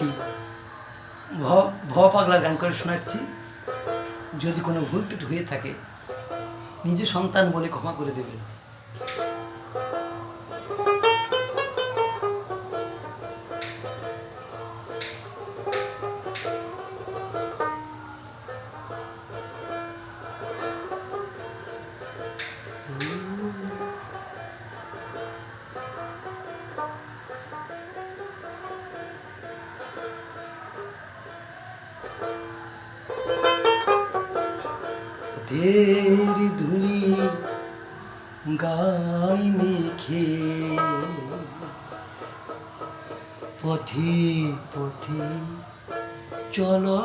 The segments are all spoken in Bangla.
একটি ভ পাগলার গান করে শোনাচ্ছি। যদি কোনো ভুল ত্রুটি হয়ে থাকে নিজে সন্তান বলে ক্ষমা করে দেবেন। পথের ধুলি গায় মেখে পথে পথে চলো,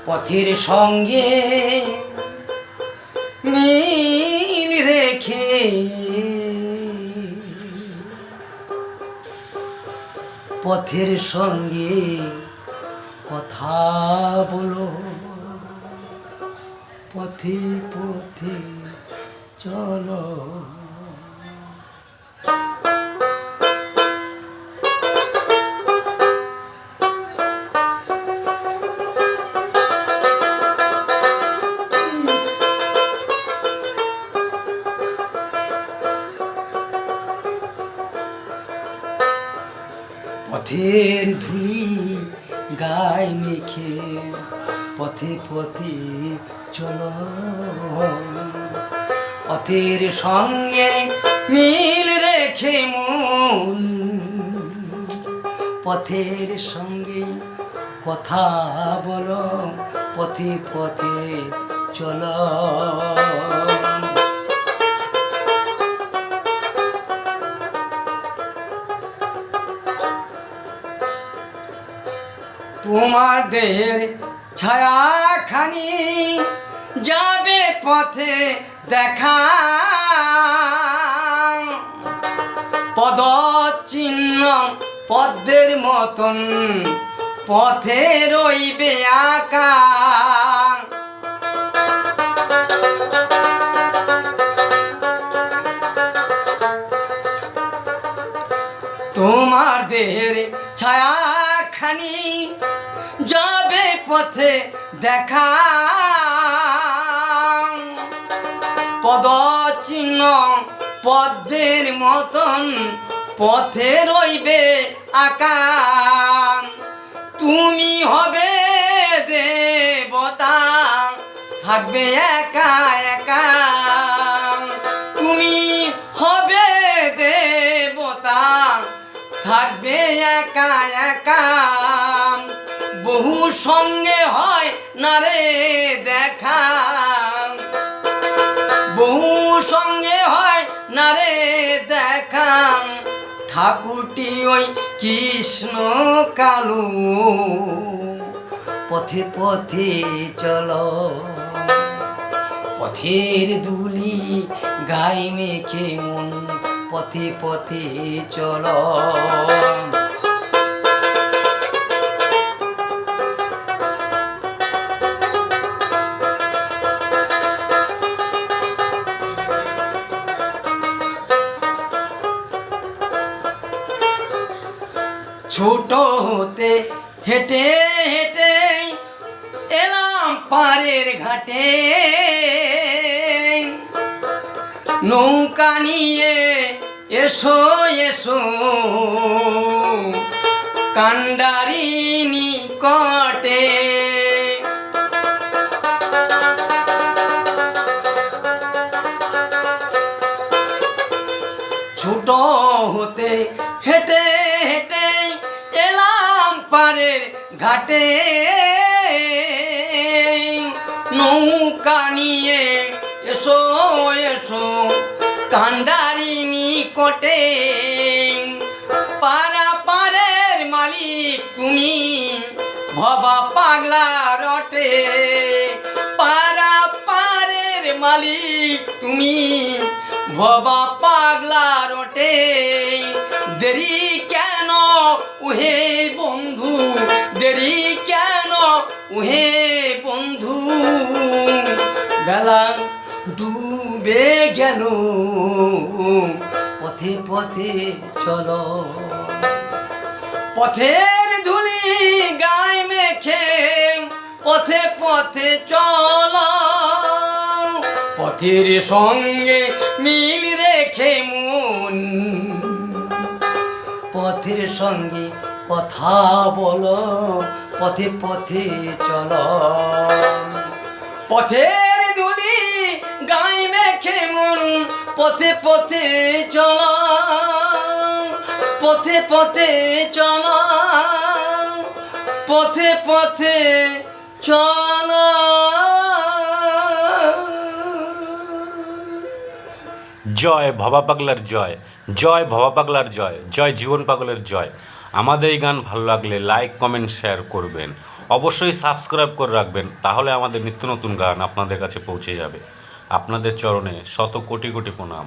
পথের সঙ্গে মিল রেখে পথের সঙ্গে কথা বলো, পথে পথে চলো। পথের ধুলি গায়ে মেখে পথে পথে চলো, পথের সঙ্গে মিল রেখে মন পথের সঙ্গে কথা বলো, পথে পথে চলো। তোমার দেহের ছায়াখানি যাবে পথে দেখা, পদচিহ্ন পদ্মের মতন পথে রইবে আঁকা। তোমার দেহের ছায়াখানি যাবে পথে দেখা, পদচিহ্ন পদ্মের মতন পথে রইবে আঁকা। তুমি হবে দেবতা থাকবে একা একা, তুমি হবে দেবতা থাকবে একা একা। বহু সঙ্গে হয় না রে দেখা, বহু সঙ্গে হয় না রে দেখা। ঠাকুরটি ওই কৃষ্ণ কালু, পথে পথে চলো, পথের ধুলি গায়ে মেখে মন পথে পথে চলো। ছোট হতে হেঁটে হেঁটে এলাম পাড়ের ঘাটে, নৌকা নিয়ে এসো এসো কান্ডারি নিকটে। ছোট হতে হেঁটে হেঁটে এলাম পাড়ের ঘাটে, নৌকা নিয়ে এসো এসো কান্ডারি নিকটে। পাড়া পাড়ের মালিক তুমি ভবা পাগলা রটে, পাড়া পাড়ের মালিক তুমি ভবা পাগলা রটে। দেরি কেন উহে বন্ধু, দেরি কেন উহে বন্ধু, বেলা ডুবে গেল পথে পথে পথে চলো, পথের ধুলি গায়ে মেখে পথে পথে চলো, পথের সঙ্গে মিল রেখে মন পথের সঙ্গে কথা বলো, পথে পথে চলো, পথের ধুলি গায়ে মেখে মন পথে পথে চলো, পথে পথে চলো, পথে পথে চলো। জয় ভবা পাগলার জয়, জয় ভবা পাগলার জয়, জয় জীবন পাগলের জয়। আমাদের এই গান ভালো লাগলে লাইক কমেন্ট শেয়ার করবেন, অবশ্যই সাবস্ক্রাইব করে রাখবেন, তাহলে আমাদের নিত্য নতুন গান আপনাদের কাছে পৌঁছে যাবে। আপনাদের চরণে শত কোটি কোটি প্রণাম।